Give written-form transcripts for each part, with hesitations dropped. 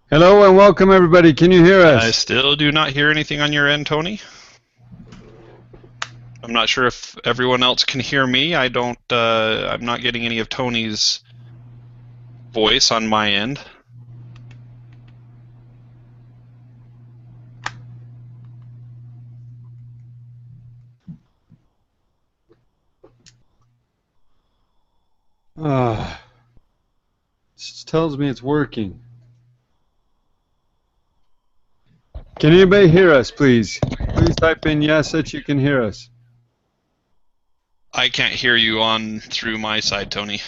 Hello and welcome everybody. Can you hear I us? still do not hear anything on your end, Tony. I'm not sure if everyone else can hear me. I'm not getting any of Tony's voice on my end. Ah, it tells me it's working. Can anybody hear us, please? Please type in yes that you can hear us. I can't hear you on through my side, Tony.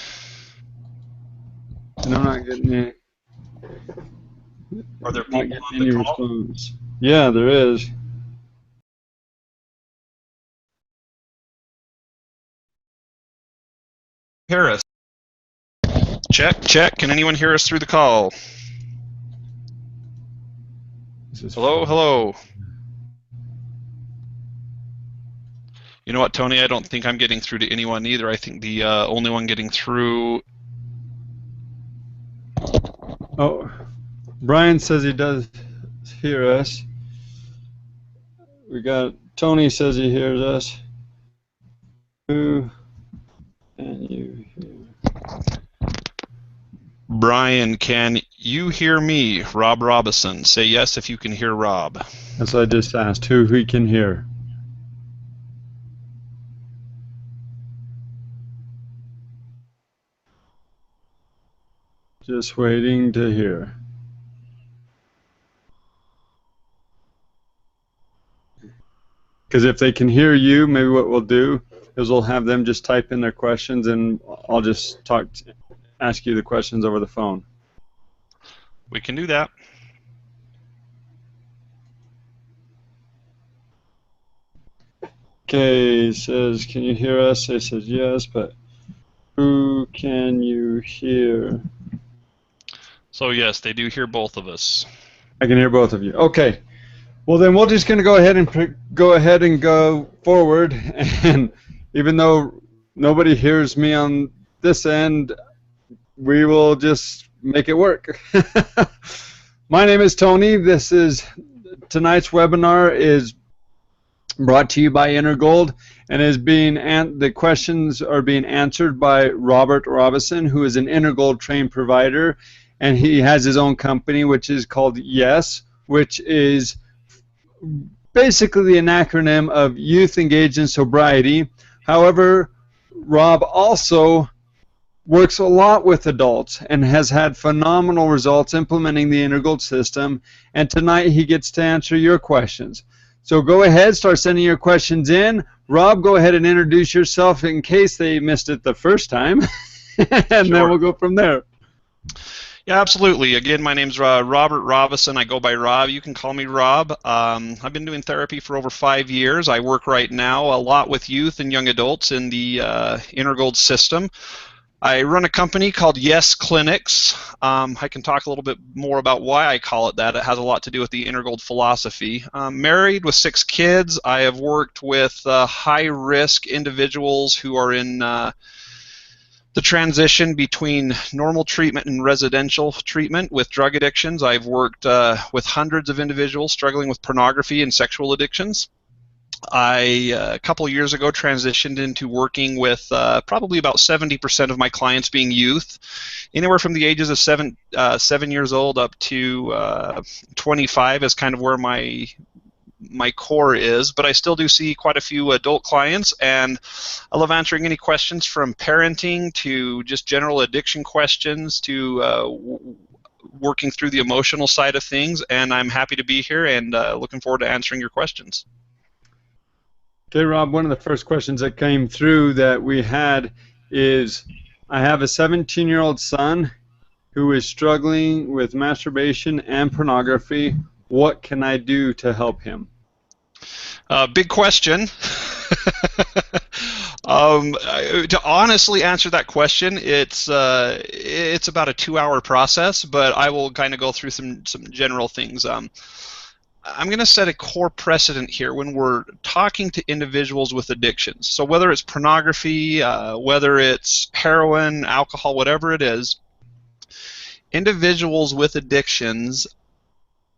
And I'm not getting Are there people on the any call? response. Yeah, there is. Hear us. Check, check. Can anyone hear us through the call? Hello, hello. You know what, Tony? I don't think I'm getting through to anyone either. I think the only one getting through. Oh, Brian says he does hear us. We got Tony says he hears us. Who can you hear? Brian, can you hear me? Rob Robison. Say yes if you can hear Rob. That's what I just asked. Who we can hear? Just waiting to hear. Because if they can hear you, maybe what we'll do is we'll have them just type in their questions, and I'll just ask you the questions over the phone. We can do that. Okay, it says, can you hear us? It says yes, but who can you hear? So yes, they do hear both of us. I can hear both of you. Okay. Well, then we're just going to go ahead and go forward, and even though nobody hears me on this end, we will just make it work. My name is Tony. Tonight's webinar is brought to you by InnerGold, and the questions are being answered by Robert Robison, who is an InnerGold Trained Provider, and he has his own company which is called YES, which is basically an acronym of Youth Engaged in Sobriety. However, Rob also works a lot with adults and has had phenomenal results implementing the InnerGold system, and tonight he gets to answer your questions. So go ahead, start sending your questions in. Rob, go ahead and introduce yourself in case they missed it the first time, and Sure. Then we'll go from there. Yeah, absolutely. Again, my name's Robert Robison. I go by Rob. You can call me Rob. I've been doing therapy for over 5 years. I work right now a lot with youth and young adults in the InnerGold system. I run a company called Yes Clinics. I can talk a little bit more about why I call it that. It has a lot to do with the InnerGold philosophy. I'm married with 6 kids. I have worked with high-risk individuals who are in the transition between normal treatment and residential treatment with drug addictions. I've worked with hundreds of individuals struggling with pornography and sexual addictions. A couple of years ago, transitioned into working with probably about 70% of my clients being youth, anywhere from the ages of 7 years old up to 25 is kind of where my core is, but I still do see quite a few adult clients, and I love answering any questions from parenting to just general addiction questions to working through the emotional side of things, and I'm happy to be here and looking forward to answering your questions. Okay, Rob, one of the first questions that came through that we had is, I have a 17-year-old son who is struggling with masturbation and pornography. What can I do to help him? Big question. To honestly answer that question, it's about a 2-hour process, but I will kind of go through some general things. I'm going to set a core precedent here when we're talking to individuals with addictions. So whether it's pornography, whether it's heroin, alcohol, whatever it is, individuals with addictions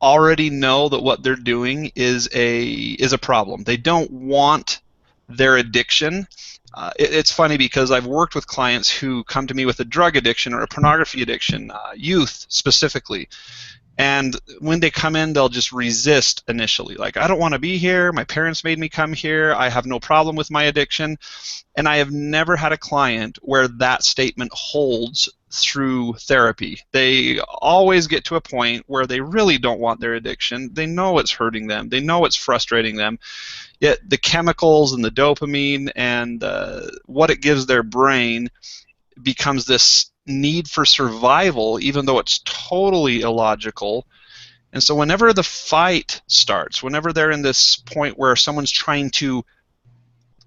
already know that what they're doing is a problem. They don't want their addiction. It's funny because I've worked with clients who come to me with a drug addiction or a pornography addiction, youth specifically. And when they come in, they'll just resist initially. Like, I don't want to be here. My parents made me come here. I have no problem with my addiction. And I have never had a client where that statement holds through therapy. They always get to a point where they really don't want their addiction. They know it's hurting them. They know it's frustrating them. Yet the chemicals and the dopamine and what it gives their brain becomes this need for survival, even though it's totally illogical. And so whenever the fight starts, whenever they're in this point where someone's trying to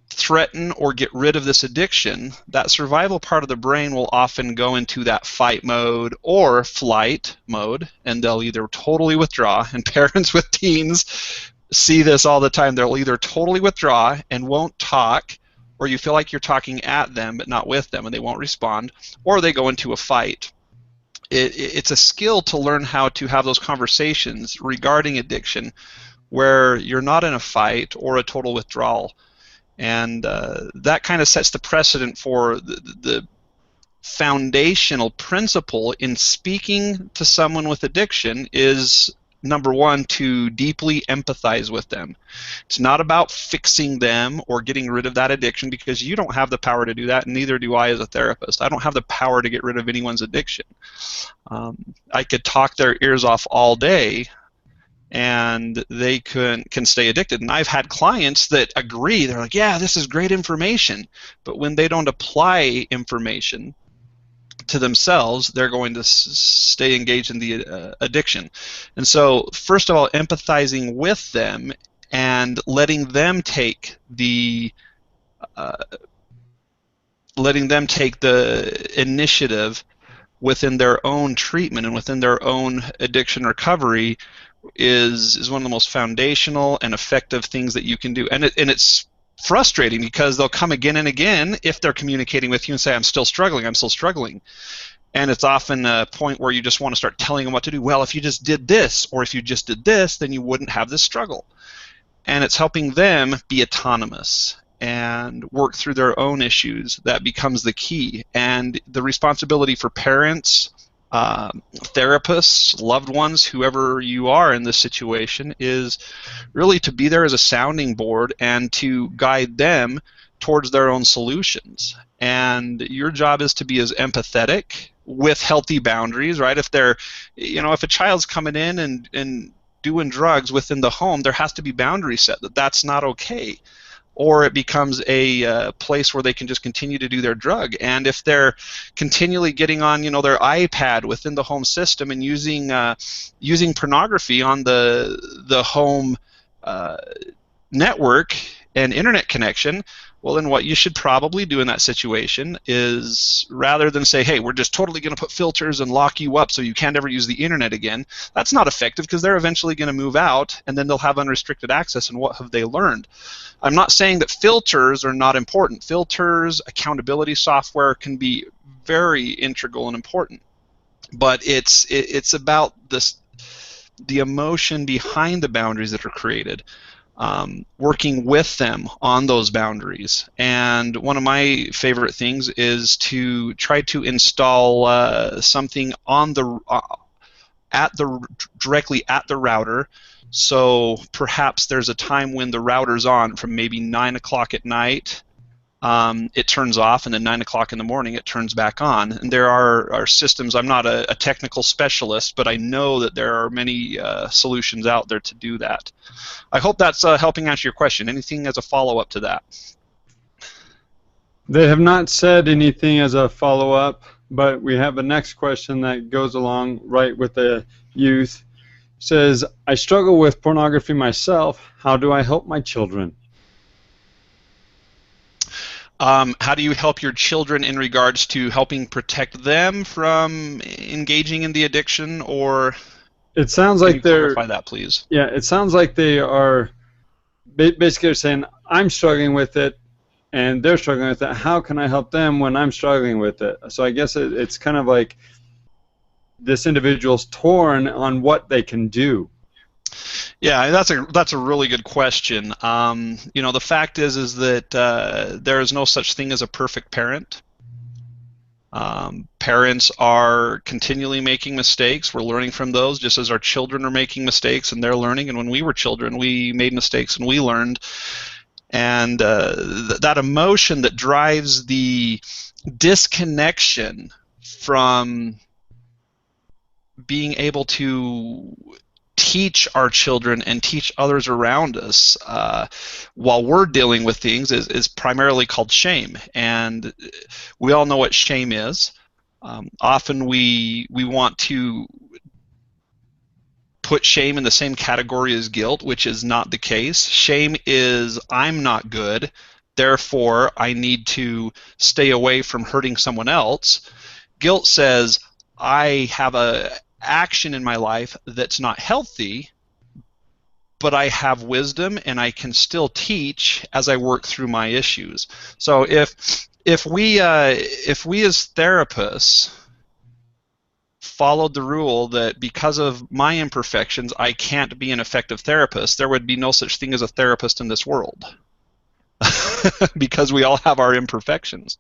threaten or get rid of this addiction, that survival part of the brain will often go into that fight mode or flight mode, and they'll either totally withdraw, and parents with teens see this all the time. They'll either totally withdraw and won't talk, or you feel like you're talking at them but not with them and they won't respond, or they go into a fight. It's a skill to learn how to have those conversations regarding addiction where you're not in a fight or a total withdrawal. And that kind of sets the precedent for the foundational principle in speaking to someone with addiction is, number one, to deeply empathize with them. It's not about fixing them or getting rid of that addiction, because you don't have the power to do that, and neither do I as a therapist. I don't have the power to get rid of anyone's addiction. I could talk their ears off all day, and they can stay addicted. And I've had clients that agree. They're like, yeah, this is great information. But when they don't apply information to themselves, they're going to stay engaged in the addiction. And so, first of all, empathizing with them and letting them take the initiative within their own treatment and within their own addiction recovery is one of the most foundational and effective things that you can do. And it's frustrating because they'll come again and again if they're communicating with you and say, I'm still struggling, I'm still struggling. And it's often a point where you just want to start telling them what to do. Well, if you just did this, or if you just did this, then you wouldn't have this struggle. And it's helping them be autonomous and work through their own issues that becomes the key. And the responsibility for parents, therapists, loved ones, whoever you are in this situation, is really to be there as a sounding board and to guide them towards their own solutions. And your job is to be as empathetic with healthy boundaries, right? If they're, if a child's coming in and doing drugs within the home, there has to be boundaries set that that's not okay. Or it becomes a place where they can just continue to do their drug. And if they're continually getting on, their iPad within the home system and using pornography on the home network and internet connection, well, then what you should probably do in that situation is, rather than say, hey, we're just totally going to put filters and lock you up so you can't ever use the internet again, that's not effective, because they're eventually going to move out and then they'll have unrestricted access, and what have they learned? I'm not saying that filters are not important. Filters, accountability software can be very integral and important, but it's about the emotion behind the boundaries that are created. Working with them on those boundaries. And one of my favorite things is to try to install something on directly at the router. So perhaps there's a time when the router's on from maybe 9 o'clock at night. It turns off, and then 9 o'clock in the morning it turns back on. And there are systems. I'm not a technical specialist, but I know that there are many solutions out there to do that. I hope that's helping answer your question. Anything as a follow-up to that? They have not said anything as a follow-up, but we have a next question that goes along right with the youth. It says, I struggle with pornography myself. How do I help my children? How do you help your children in regards to helping protect them from engaging in the addiction? Or it sounds like they're, clarify that, please. Yeah, it sounds like they are basically saying, I'm struggling with it and they're struggling with it. How can I help them when I'm struggling with it? So I guess it's kind of like this individual's torn on what they can do? Yeah, that's a really good question. The fact is that there is no such thing as a perfect parent. Parents are continually making mistakes. We're learning from those, just as our children are making mistakes and they're learning. And when we were children, we made mistakes and we learned. And that emotion that drives the disconnection from being able to teach our children and teach others around us while we're dealing with things is primarily called shame. And we all know what shame is. Often we want to put shame in the same category as guilt, which is not the case. Shame is, I'm not good, therefore I need to stay away from hurting someone else. Guilt says, I have a action in my life that's not healthy, but I have wisdom and I can still teach as I work through my issues. So if we as therapists followed the rule that because of my imperfections I can't be an effective therapist, there would be no such thing as a therapist in this world because we all have our imperfections.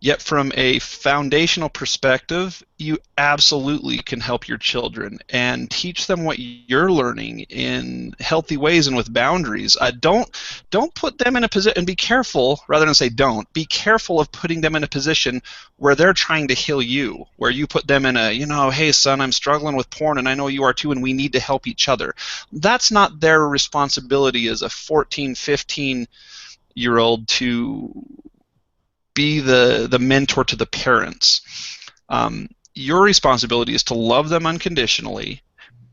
Yet from a foundational perspective, you absolutely can help your children and teach them what you're learning in healthy ways and with boundaries. Don't put them in a position, and be careful, rather than say don't, be careful of putting them in a position where they're trying to heal you, where you put them in a, hey son, I'm struggling with porn and I know you are too and we need to help each other. That's not their responsibility as a 14, 15-year-old to be the mentor to the parents. Your responsibility is to love them unconditionally,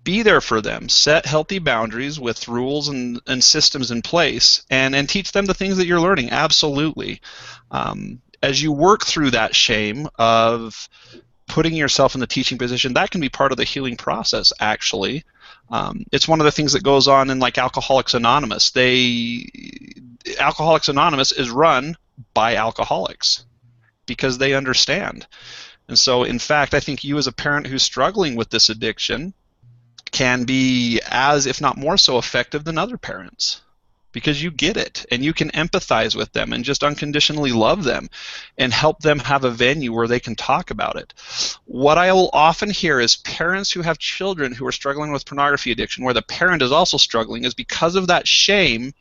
be there for them, set healthy boundaries with rules and systems in place, and teach them the things that you're learning. Absolutely. As you work through that shame of putting yourself in the teaching position, that can be part of the healing process, actually. It's one of the things that goes on in like Alcoholics Anonymous. Alcoholics Anonymous is run by alcoholics because they understand. And so, in fact, I think you as a parent who's struggling with this addiction can be as, if not more so, effective than other parents because you get it and you can empathize with them and just unconditionally love them and help them have a venue where they can talk about it. What I will often hear is parents who have children who are struggling with pornography addiction, where the parent is also struggling, is because of that shame,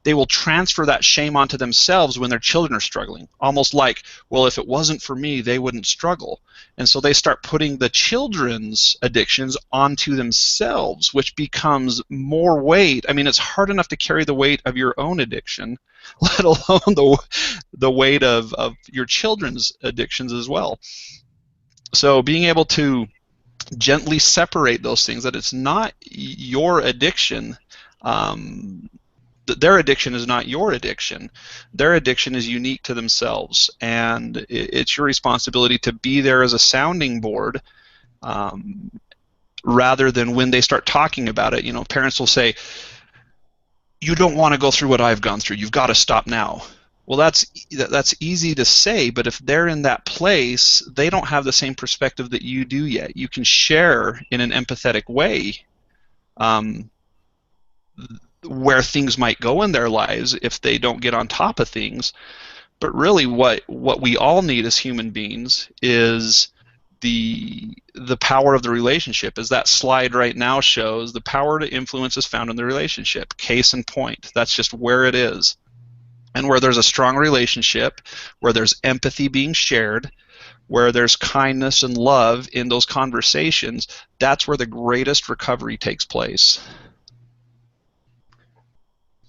they will transfer that shame onto themselves when their children are struggling. Almost like, well, if it wasn't for me, they wouldn't struggle. And so they start putting the children's addictions onto themselves, which becomes more weight. I mean, it's hard enough to carry the weight of your own addiction, let alone the weight of your children's addictions as well. So being able to gently separate those things, that it's not your addiction, their addiction is not your addiction. Their addiction is unique to themselves, and it's your responsibility to be there as a sounding board rather than when they start talking about it. Parents will say, you don't want to go through what I've gone through. You've got to stop now. Well, that's easy to say, but if they're in that place, they don't have the same perspective that you do yet. You can share in an empathetic way where things might go in their lives if they don't get on top of things. But really what we all need as human beings is the power of the relationship. As that slide right now shows, the power to influence is found in the relationship. Case in point. That's just where it is. And where there's a strong relationship, where there's empathy being shared, where there's kindness and love in those conversations, that's where the greatest recovery takes place.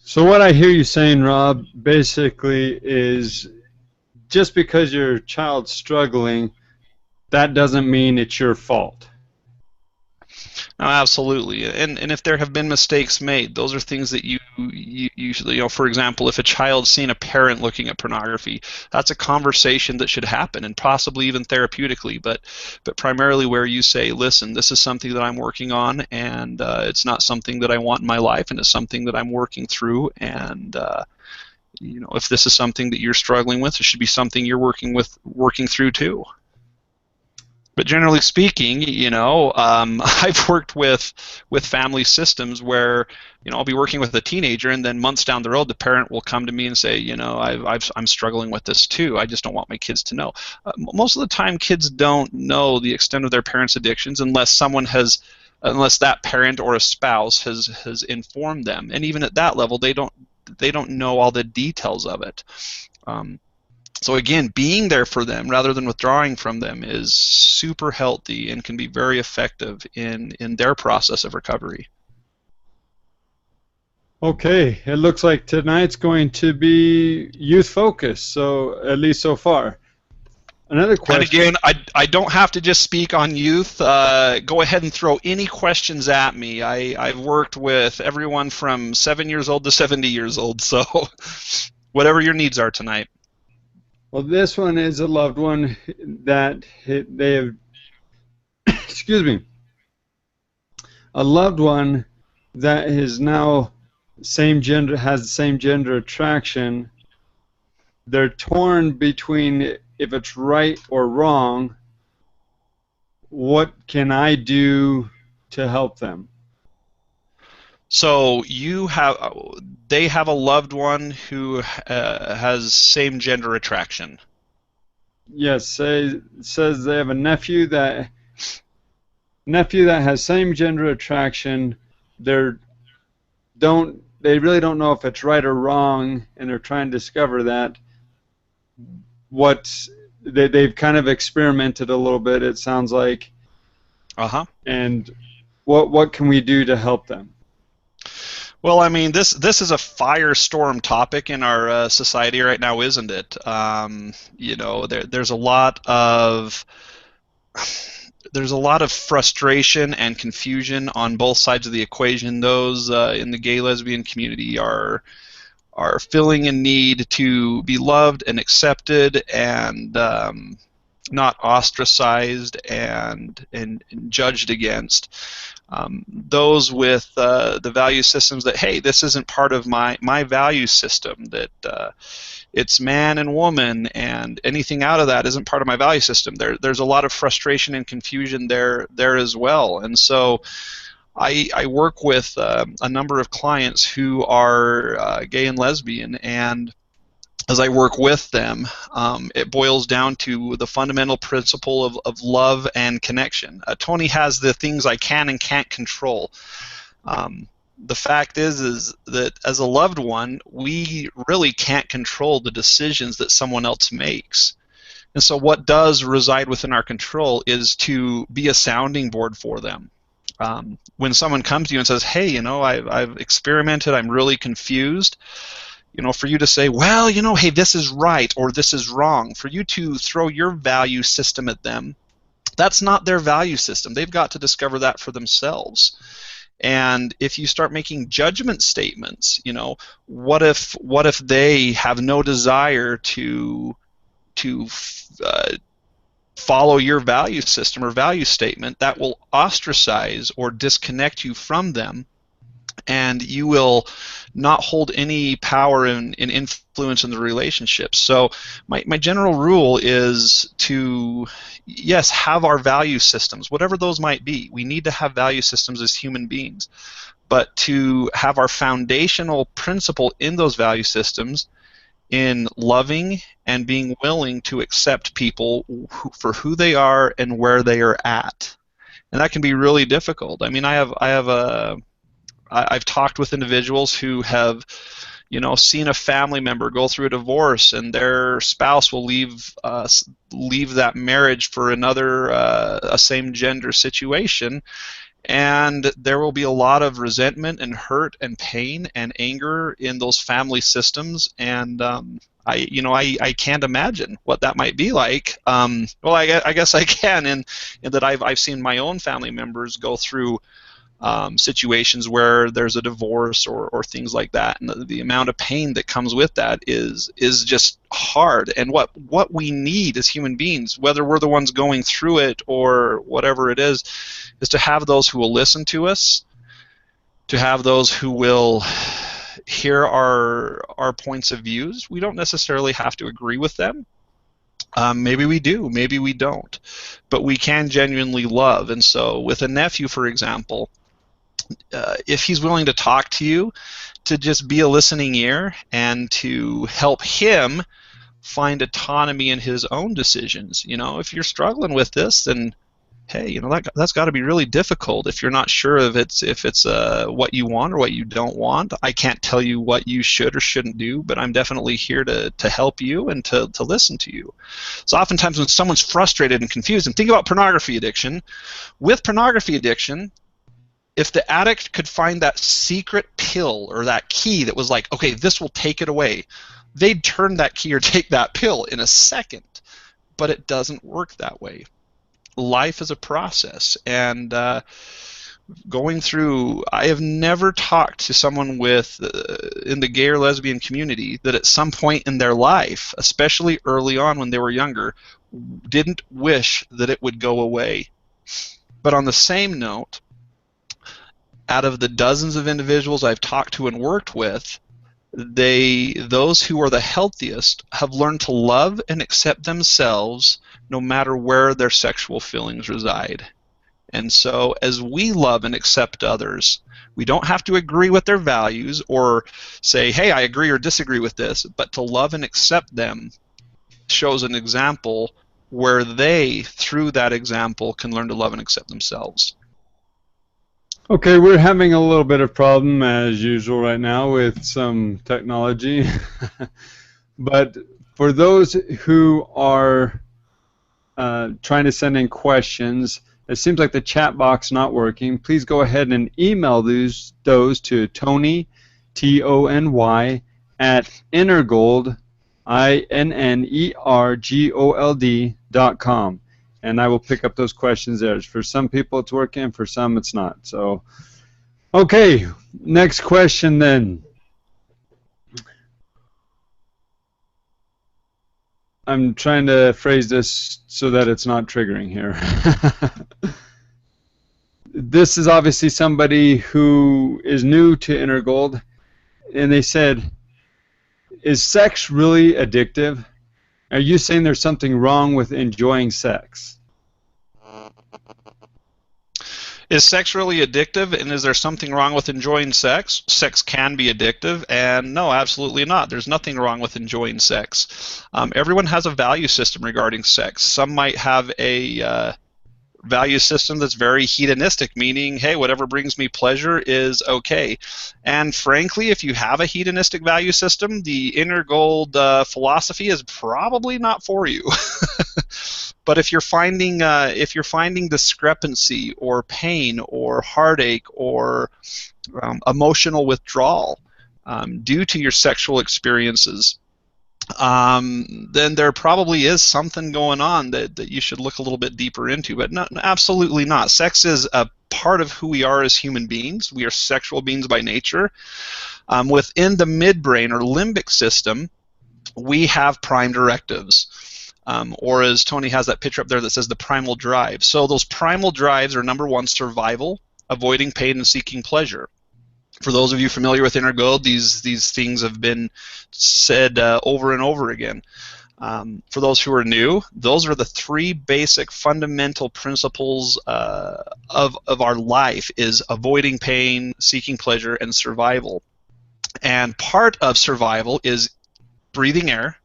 So what I hear you saying, Rob, basically is just because your child's struggling, that doesn't mean it's your fault. No, absolutely. And if there have been mistakes made, those are things that you usually, for example, if a child's seen a parent looking at pornography, that's a conversation that should happen, and possibly even therapeutically, but primarily where you say, listen, this is something that I'm working on, and it's not something that I want in my life, and it's something that I'm working through, and if this is something that you're struggling with, it should be something you're working through too. But generally speaking, I've worked with family systems where, I'll be working with a teenager, and then months down the road, the parent will come to me and say, I'm struggling with this too. I just don't want my kids to know. Most of the time, kids don't know the extent of their parents' addictions unless that parent or a spouse has informed them. And even at that level, they don't know all the details of it. So again, being there for them rather than withdrawing from them is super healthy and can be very effective in their process of recovery. Okay, it looks like tonight's going to be youth focused, so at least so far. Another question. And again, I don't have to just speak on youth. Go ahead and throw any questions at me. I've worked with everyone from 7 years old to 70 years old, so whatever your needs are tonight. Well, this one is a loved one that they have, excuse me, a loved one that is now has the same gender attraction. They're torn between if it's right or wrong. What can I do to help them? So they have a loved one who has same gender attraction. Yes, says they have a nephew that has same gender attraction. They really don't know if it's right or wrong, and they're trying to discover that. They've kind of experimented a little bit, it sounds like. And what can we do to help them? Well, I mean, this is a firestorm topic in our society right now, isn't it? There's a lot of frustration and confusion on both sides of the equation. Those in the gay lesbian community are feeling a need to be loved and accepted and not ostracized and judged against. Those with the value systems that, hey, this isn't part of my value system, that it's man and woman, and anything out of that isn't part of my value system. There's a lot of frustration and confusion there as well. And so I work with a number of clients who are gay and lesbian, and as I work with them, it boils down to the fundamental principle of love and connection. Tony has the things I can and can't control. The fact is that as a loved one, we really can't control the decisions that someone else makes. And so what does reside within our control is to be a sounding board for them. When someone comes to you and says, hey, I've experimented, I'm really confused, for you to say, well, hey, this is right or this is wrong, for you to throw your value system at them, that's not their value system. They've got to discover that for themselves. And if you start making judgment statements, what if they have no desire to follow your value system or value statement, that will ostracize or disconnect you from them, and you will not hold any power and influence in the relationship. So my general rule is to, yes, have our value systems, whatever those might be. We need to have value systems as human beings, but to have our foundational principle in those value systems in loving and being willing to accept people for who they are and where they are at. And that can be really difficult. I mean, I've talked with individuals who have, seen a family member go through a divorce, and their spouse will leave that marriage for another a same gender situation, and there will be a lot of resentment and hurt and pain and anger in those family systems, and I can't imagine what that might be like. Well, I guess I can, in that I've seen my own family members go through situations where there's a divorce or things like that, and the amount of pain that comes with that is just hard. And what we need as human beings, whether we're the ones going through it or whatever it is to have those who will listen to us, to have those who will hear our points of views. We don't necessarily have to agree with them, Maybe we do, maybe we don't, but we can genuinely love. And so with a nephew, for example, if he's willing to talk to you, to just be a listening ear and to help him find autonomy in his own decisions. If you're struggling with this, then hey, that's got to be really difficult if you're not sure if it's what you want or what you don't want. I can't tell you what you should or shouldn't do, but I'm definitely here to help you and to listen to you. So oftentimes when someone's frustrated and confused, and think about pornography addiction. With pornography addiction, if the addict could find that secret pill or that key that was like, okay, this will take it away, they'd turn that key or take that pill in a second. But it doesn't work that way. Life is a process, and going through, I have never talked to someone in the gay or lesbian community that at some point in their life, especially early on when they were younger, didn't wish that it would go away. But on the same note, out of the dozens of individuals I've talked to and worked with, those who are the healthiest have learned to love and accept themselves no matter where their sexual feelings reside. And so as we love and accept others, we don't have to agree with their values or say, hey, I agree or disagree with this, but to love and accept them shows an example where they, through that example, can learn to love and accept themselves. Okay, we're having a little bit of problem as usual right now with some technology. But for those who are trying to send in questions, it seems like the chat box not working. Please go ahead and email those to Tony, Tony, at InnerGold, INNERGOLD.com. And I will pick up those questions there. For some people it's working, for some it's not. So, okay, next question then. I'm trying to phrase this so that it's not triggering here. This is obviously somebody who is new to InnerGold, and they said, is sex really addictive? Are you saying there's something wrong with enjoying sex? Is sex really addictive, and is there something wrong with enjoying sex? Sex can be addictive, and no, absolutely not. There's nothing wrong with enjoying sex. Everyone has a value system regarding sex. Some might have a value system that's very hedonistic, meaning, hey, whatever brings me pleasure is okay. And frankly, if you have a hedonistic value system, the InnerGold philosophy is probably not for you. But if you're finding discrepancy or pain or heartache or emotional withdrawal due to your sexual experiences, then there probably is something going on that you should look a little bit deeper into. But absolutely not. Sex is a part of who we are as human beings. We are sexual beings by nature. Within the midbrain or limbic system, we have prime directives. Or as Tony has that picture up there that says the primal drive. So those primal drives are, number one, survival, avoiding pain, and seeking pleasure. For those of you familiar with InnerGold, these things have been said over and over again. For those who are new, those are the three basic fundamental principles of our life: is avoiding pain, seeking pleasure, and survival. And part of survival is breathing air,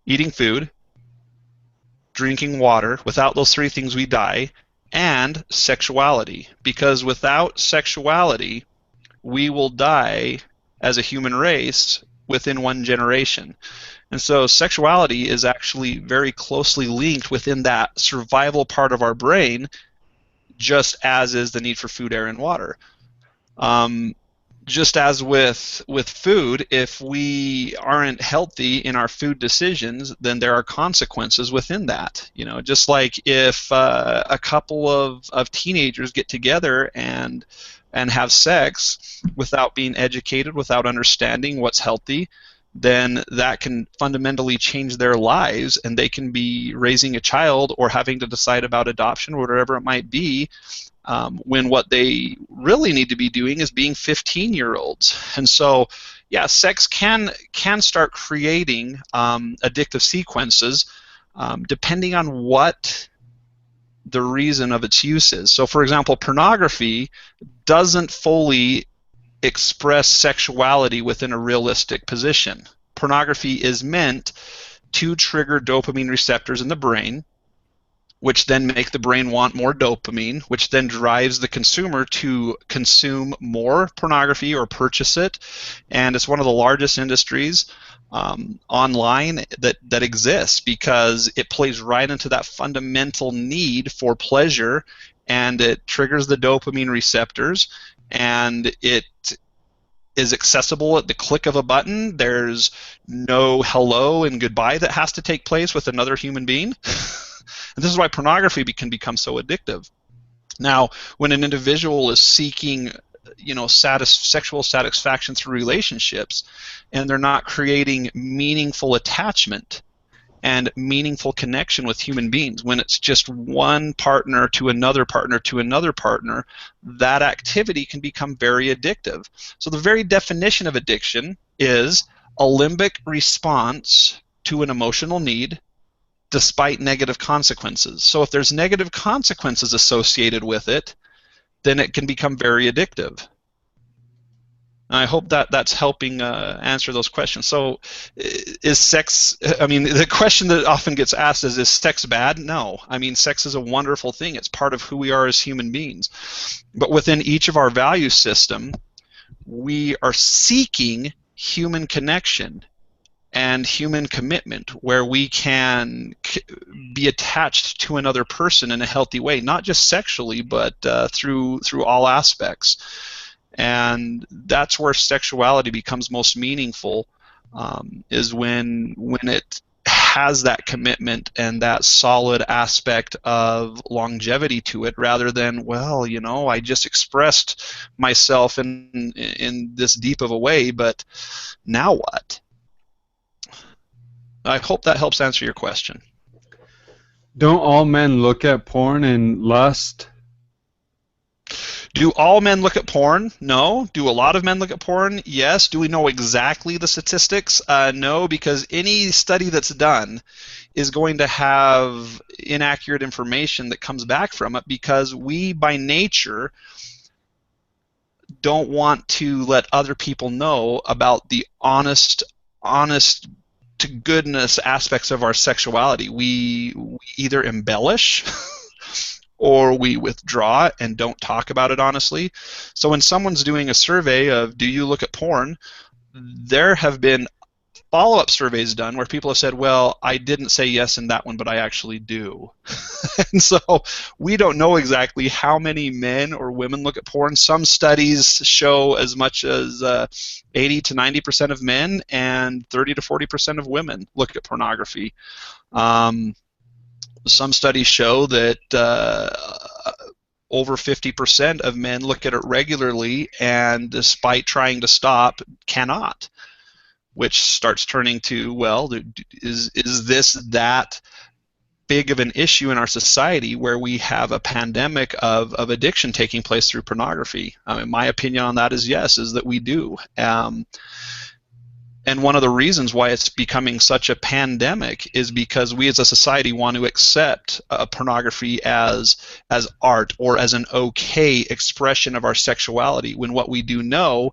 eating food, drinking water. Without those three things, we die. And sexuality, because without sexuality, we will die as a human race within one generation. And so sexuality is actually very closely linked within that survival part of our brain, just as is the need for food, air, and water. Just as with food, if we aren't healthy in our food decisions, then there are consequences within that. Just like if a couple of teenagers get together and have sex without being educated, without understanding what's healthy, then that can fundamentally change their lives, and they can be raising a child or having to decide about adoption or whatever it might be, when what they really need to be doing is being 15-year-olds. And so yeah, sex can start creating addictive sequences depending on what the reason of its use is. So, for example, pornography doesn't fully express sexuality within a realistic position. Pornography is meant to trigger dopamine receptors in the brain, which then make the brain want more dopamine, which then drives the consumer to consume more pornography or purchase it. And it's one of the largest industries online that exists, because it plays right into that fundamental need for pleasure, and it triggers the dopamine receptors, and it is accessible at the click of a button. There's no hello and goodbye that has to take place with another human being. And this is why pornography can become so addictive. Now, when an individual is seeking, sexual satisfaction through relationships, and they're not creating meaningful attachment and meaningful connection with human beings, when it's just one partner to another partner to another partner, that activity can become very addictive. So the very definition of addiction is a limbic response to an emotional need despite negative consequences. So if there's negative consequences associated with it, then it can become very addictive. And I hope that's helping answer those questions. So is sex, the question that often gets asked is sex bad? No. Sex is a wonderful thing. It's part of who we are as human beings. But within each of our value system, we are seeking human connection and human commitment, where we can be attached to another person in a healthy way, not just sexually, but through all aspects. And that's where sexuality becomes most meaningful, is when it has that commitment and that solid aspect of longevity to it, rather than, I just expressed myself in this deep of a way, but now what? I hope that helps answer your question. Don't all men look at porn and lust? Do all men look at porn? No. Do a lot of men look at porn? Yes. Do we know exactly the statistics? No, because any study that's done is going to have inaccurate information that comes back from it, because we, by nature, don't want to let other people know about the honest to goodness aspects of our sexuality. We either embellish or we withdraw and don't talk about it honestly. So when someone's doing a survey of, do you look at porn, there have been follow-up surveys done where people have said, well, I didn't say yes in that one, but I actually do. And so we don't know exactly how many men or women look at porn. Some studies show as much as 80 to 90% of men and 30 to 40% of women look at pornography. Some studies show that over 50% of men look at it regularly, and despite trying to stop, cannot. Which starts turning to, well, is this that big of an issue in our society where we have a pandemic of addiction taking place through pornography? My opinion on that is yes, is that we do. And one of the reasons why it's becoming such a pandemic is because we as a society want to accept pornography as art or as an okay expression of our sexuality, when what we do know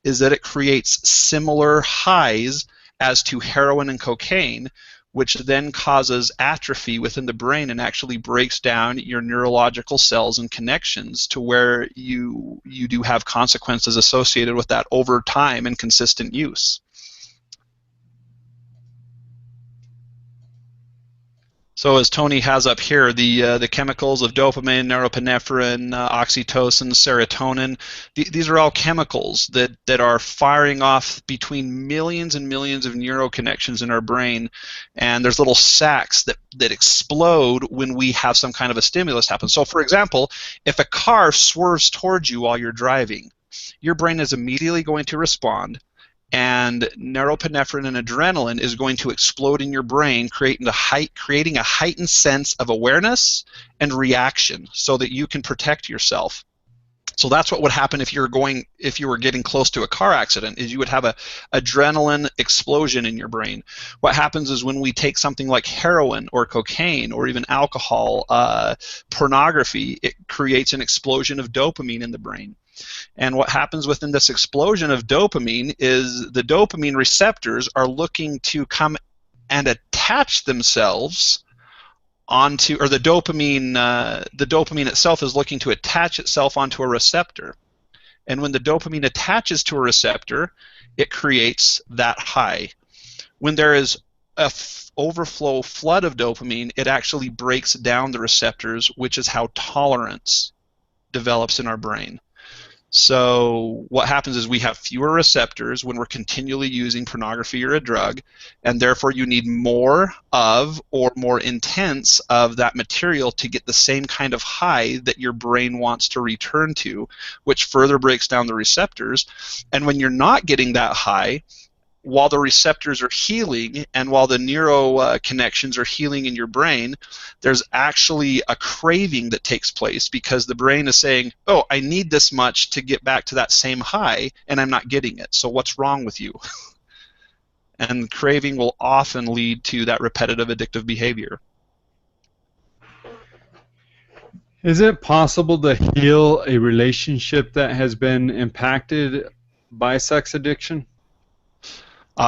is that it creates similar highs as to heroin and cocaine, which then causes atrophy within the brain and actually breaks down your neurological cells and connections to where you do have consequences associated with that over time and consistent use. So as Tony has up here, the chemicals of dopamine, norepinephrine, oxytocin, serotonin, these are all chemicals that are firing off between millions and millions of neuroconnections in our brain, and there's little sacs that explode when we have some kind of a stimulus happen. So for example, if a car swerves towards you while you're driving, your brain is immediately going to respond, and norepinephrine and adrenaline is going to explode in your brain, creating a heightened sense of awareness and reaction so that you can protect yourself. So that's what would happen if you were getting close to a car accident, is you would have a adrenaline explosion in your brain. What happens is when we take something like heroin or cocaine or even alcohol, pornography, it creates an explosion of dopamine in the brain. And what happens within this explosion of dopamine is the dopamine receptors are looking to come and attach themselves onto, or the dopamine itself is looking to attach itself onto a receptor. And when the dopamine attaches to a receptor, it creates that high. When there is a overflow flood of dopamine, it actually breaks down the receptors, which is how tolerance develops in our brain. So what happens is we have fewer receptors when we're continually using pornography or a drug, and therefore you need more of, or more intense of, that material to get the same kind of high that your brain wants to return to, which further breaks down the receptors. And when you're not getting that high, while the receptors are healing and while the neuro connections are healing in your brain, there's actually a craving that takes place because the brain is saying, oh, I need this much to get back to that same high, and I'm not getting it. So what's wrong with you? And craving will often lead to that repetitive addictive behavior. Is it possible to heal a relationship that has been impacted by sex addiction?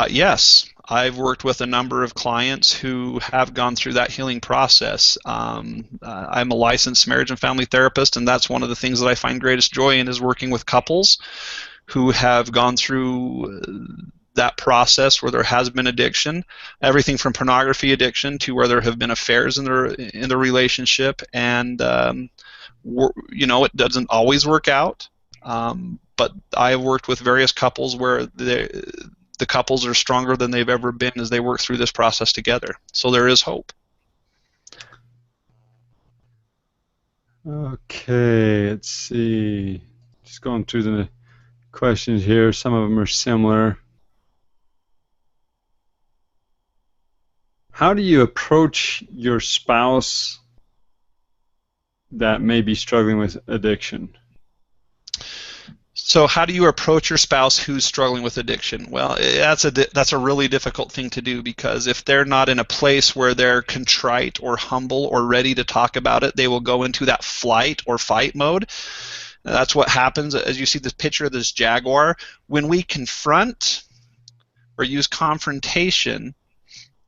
Yes, I've worked with a number of clients who have gone through that healing process. I'm a licensed marriage and family therapist, and that's one of the things that I find greatest joy in, is working with couples who have gone through that process where there has been addiction, everything from pornography addiction to where there have been affairs in the relationship, and it doesn't always work out. But I have worked with various couples where the couples are stronger than they've ever been as they work through this process together. So there is hope. Okay, let's see. Just going through the questions here. Some of them are similar. How do you approach your spouse that may be struggling with addiction? So how do you approach your spouse who's struggling with addiction? Well, that's a really difficult thing to do, because if they're not in a place where they're contrite or humble or ready to talk about it, they will go into that flight or fight mode. That's what happens. As you see this picture of this jaguar, when we confront or use confrontation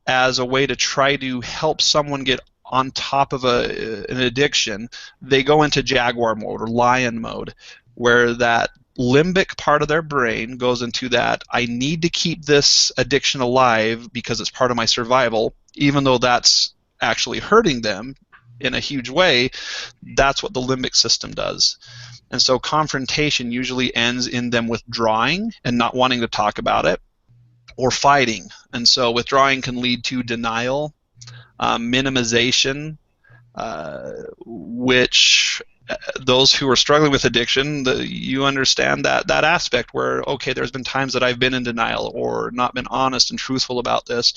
as a way to try to help someone get on top of an addiction, they go into jaguar mode or lion mode, where that limbic part of their brain goes into that, I need to keep this addiction alive because it's part of my survival, even though that's actually hurting them in a huge way. That's what the limbic system does. And so confrontation usually ends in them withdrawing and not wanting to talk about it, or fighting. And so withdrawing can lead to denial, minimization, which those who are struggling with addiction, you understand that aspect where, okay, there's been times that I've been in denial or not been honest and truthful about this,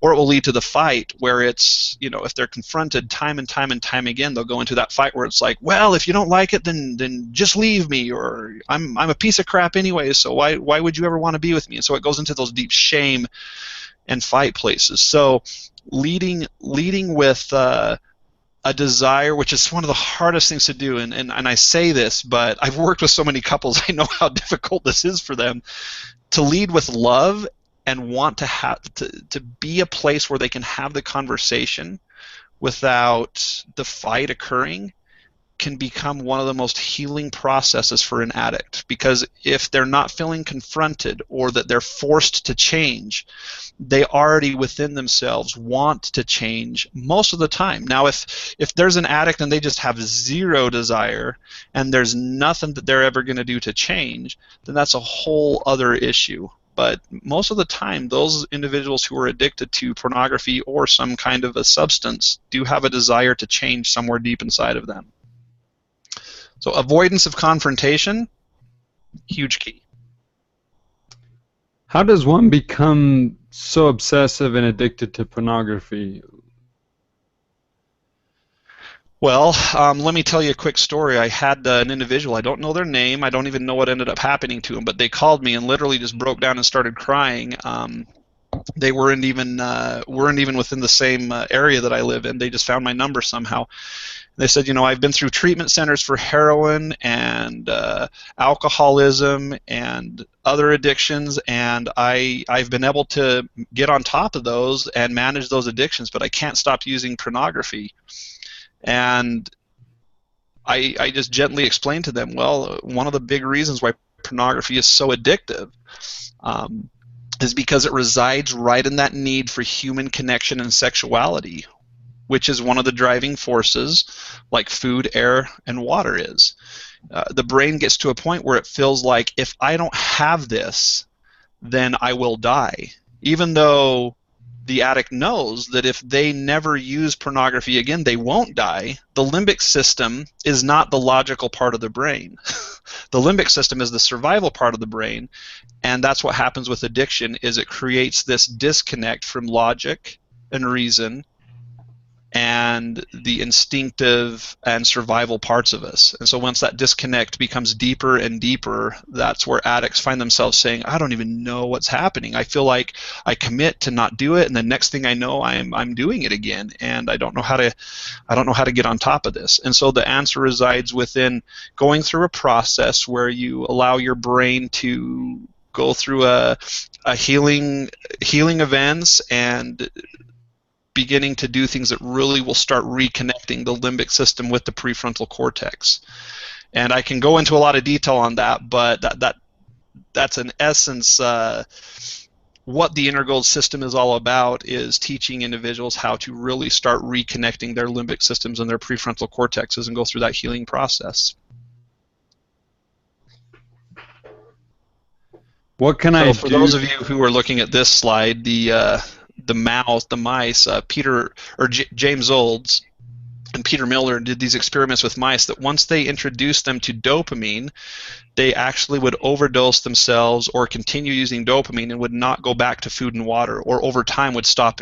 or it will lead to the fight where it's, if they're confronted time and time and time again, they'll go into that fight where it's like, well, if you don't like it, then just leave me, or I'm a piece of crap anyway, so why would you ever want to be with me? And so it goes into those deep shame and fight places. So leading with a desire, which is one of the hardest things to do, and I say this, but I've worked with so many couples, I know how difficult this is for them, to lead with love and want to have to be a place where they can have the conversation without the fight occurring, can become one of the most healing processes for an addict. Because if they're not feeling confronted or that they're forced to change, they already within themselves want to change most of the time. Now, if there's an addict and they just have zero desire and there's nothing that they're ever going to do to change, then that's a whole other issue. But most of the time, those individuals who are addicted to pornography or some kind of a substance do have a desire to change somewhere deep inside of them. So avoidance of confrontation, huge key. How does one become so obsessive and addicted to pornography? Well, let me tell you a quick story. I had an individual, I don't know their name, I don't even know what ended up happening to them, but they called me and literally just broke down and started crying. They weren't even within the same area that I live in. They just found my number somehow. They said, I've been through treatment centers for heroin and alcoholism and other addictions, and I've been able to get on top of those and manage those addictions, but I can't stop using pornography. And I just gently explained to them, well, one of the big reasons why pornography is so addictive um, is because it resides right in that need for human connection and sexuality, which is one of the driving forces, like food, air, and water is. The brain gets to a point where it feels like, if I don't have this, then I will die. Even though the addict knows that if they never use pornography again, they won't die, the limbic system is not the logical part of the brain. The limbic system is the survival part of the brain, and that's what happens with addiction, is it creates this disconnect from logic and reason and the instinctive and survival parts of us. And so once that disconnect becomes deeper and deeper, that's where addicts find themselves saying, I don't even know what's happening. I feel like I commit to not do it, and the next thing I know, I'm doing it again, and I don't know how to get on top of this. And so the answer resides within going through a process where you allow your brain to go through a healing events and beginning to do things that really will start reconnecting the limbic system with the prefrontal cortex. And I can go into a lot of detail on that, but that's in essence what the InnerGold system is all about, is teaching individuals how to really start reconnecting their limbic systems and their prefrontal cortexes and go through that healing process. What can I do? For those of you who are looking at this slide, the mice, James Olds and Peter Miller did these experiments with mice that once they introduced them to dopamine, they actually would overdose themselves or continue using dopamine and would not go back to food and water, or over time would stop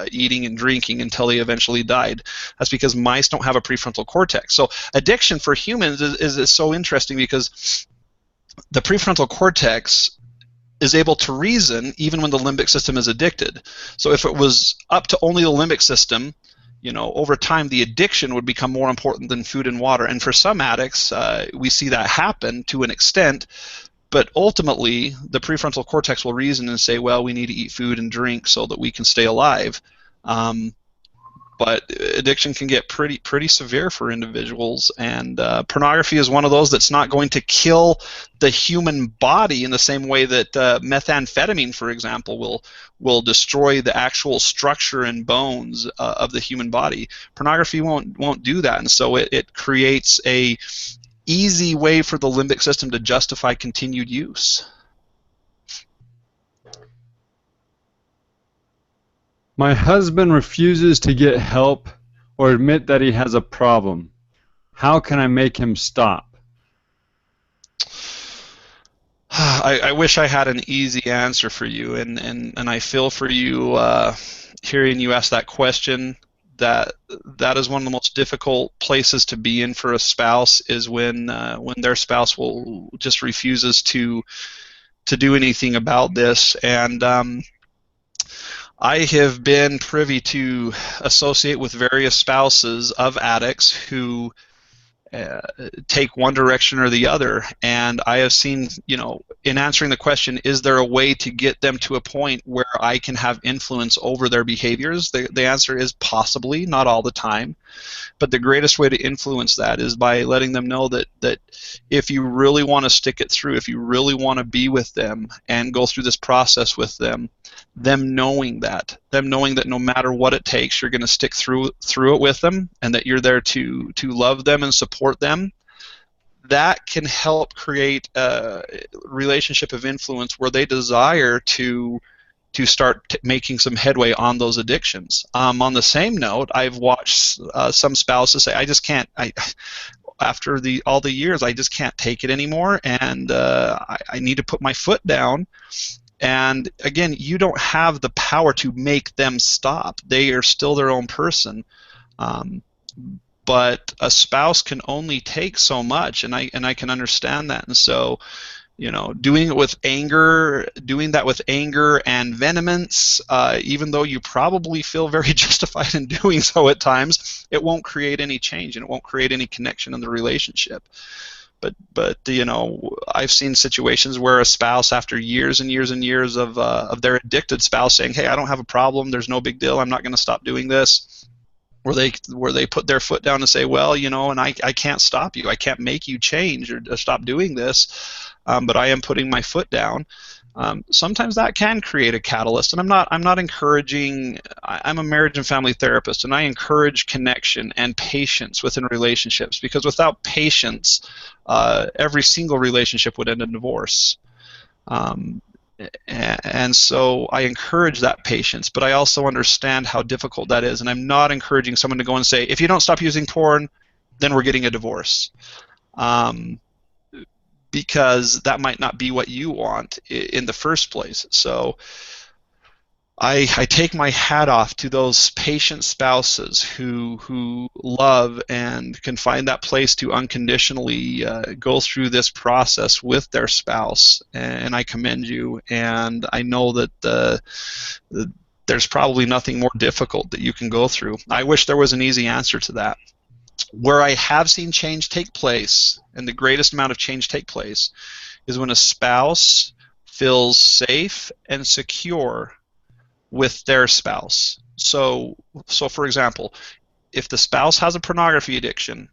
eating and drinking until they eventually died. That's because mice don't have a prefrontal cortex. So addiction for humans is so interesting, because the prefrontal cortex is able to reason even when the limbic system is addicted. So if it was up to only the limbic system, over time the addiction would become more important than food and water. And for some addicts, we see that happen to an extent, but ultimately the prefrontal cortex will reason and say, well, we need to eat food and drink so that we can stay alive. But addiction can get pretty severe for individuals, and pornography is one of those that's not going to kill the human body in the same way that methamphetamine, for example, will destroy the actual structure and bones of the human body. Pornography won't do that, and so it creates a easy way for the limbic system to justify continued use. My husband refuses to get help or admit that he has a problem. How can I make him stop? I wish I had an easy answer for you, and I feel for you hearing you ask that question. That is one of the most difficult places to be in for a spouse, is when their spouse will just refuses to do anything about this. And I have been privy to associate with various spouses of addicts who take one direction or the other, and I have seen, in answering the question, is there a way to get them to a point where I can have influence over their behaviors? The answer is possibly, not all the time, but the greatest way to influence that is by letting them know that if you really want to stick it through, if you really want to be with them and go through this process with them knowing that no matter what it takes, you're going to stick through it with them, and that you're there to love them and support them, that can help create a relationship of influence where they desire to start making some headway on those addictions. On the same note, I've watched some spouses say, I just can't, after all the years, I just can't take it anymore, and I need to put my foot down. And again, you don't have the power to make them stop. They are still their own person. But but a spouse can only take so much, and I can understand that. And so, doing it with anger, doing that with anger and vehemence, even though you probably feel very justified in doing so at times, it won't create any change, and it won't create any connection in the relationship. But I've seen situations where a spouse, after years and years and years of their addicted spouse saying, "Hey, I don't have a problem. There's no big deal. I'm not going to stop doing this," where they put their foot down and say, "Well, and I can't stop you. I can't make you change or stop doing this, but I am putting my foot down." Sometimes that can create a catalyst, and I'm not encouraging. I'm a marriage and family therapist, and I encourage connection and patience within relationships, because without patience, every single relationship would end in divorce. And so I encourage that patience, but I also understand how difficult that is, and I'm not encouraging someone to go and say, "If you don't stop using porn, then we're getting a divorce." Because that might not be what you want in the first place. So I take my hat off to those patient spouses who love and can find that place to unconditionally go through this process with their spouse, and I commend you. And I know that there's probably nothing more difficult that you can go through. I wish there was an easy answer to that. Where I have seen change take place, and the greatest amount of change take place, is when a spouse feels safe and secure with their spouse. So for example, if the spouse has a pornography addiction,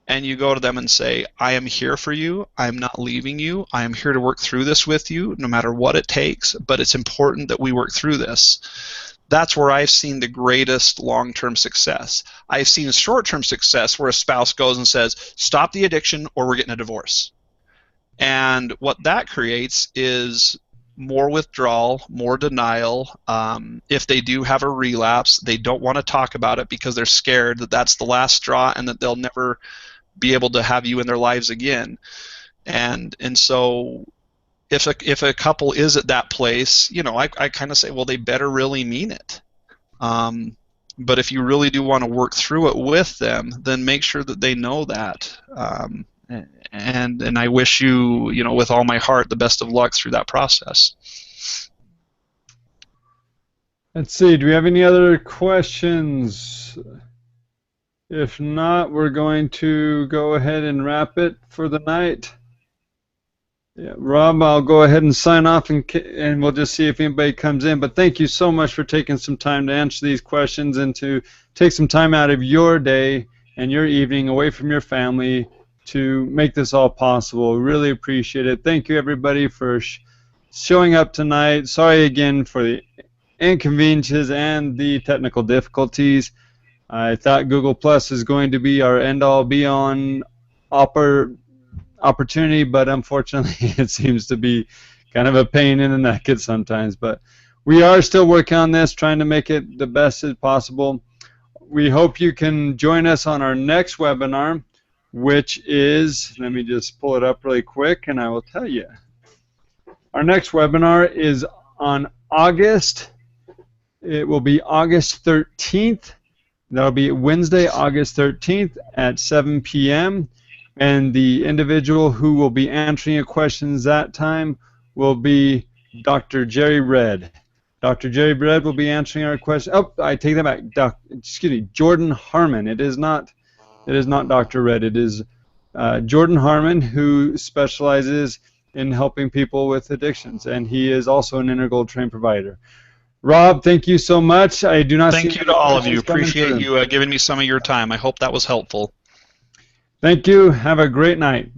and you go to them and say, "I am here for you. I am not leaving you. I am here to work through this with you, no matter what it takes, but it's important that we work through this." That's where I've seen the greatest long-term success. I've seen short-term success where a spouse goes and says, "Stop the addiction or we're getting a divorce." And what that creates is more withdrawal, more denial. If they do have a relapse, they don't want to talk about it because they're scared that that's the last straw and that they'll never be able to have you in their lives again. And so if a couple is at that place, I kind of say, well, they better really mean it. But if you really do want to work through it with them, then make sure that they know that. And I wish you, with all my heart, the best of luck through that process. Let's see, do we have any other questions? If not, we're going to go ahead and wrap it for the night. Yeah, Rob, I'll go ahead and sign off, and we'll just see if anybody comes in. But thank you so much for taking some time to answer these questions and to take some time out of your day and your evening away from your family to make this all possible. Really appreciate it. Thank you, everybody, for showing up tonight. Sorry again for the inconveniences and the technical difficulties. I thought Google Plus is going to be our end-all, be-on opportunity, but unfortunately it seems to be kind of a pain in the neck at sometimes. But we are still working on this, trying to make it the best as possible. We hope you can join us on our next webinar, which is, let me just pull it up really quick and I will tell you. Our next webinar is on it will be August 13th. That'll be Wednesday, August 13th at 7 p.m. And the individual who will be answering your questions that time will be Dr. Jerry Red. Dr. Jerry Red will be answering our questions. Oh, I take that back. Excuse me, Jordan Harmon. It is not Dr. Red. It is Jordan Harmon, who specializes in helping people with addictions, and he is also an InnerGold Trained Provider. Rob, thank you so much. I do not. Thank you to all of you. Appreciate you giving me some of your time. I hope that was helpful. Thank you. Have a great night.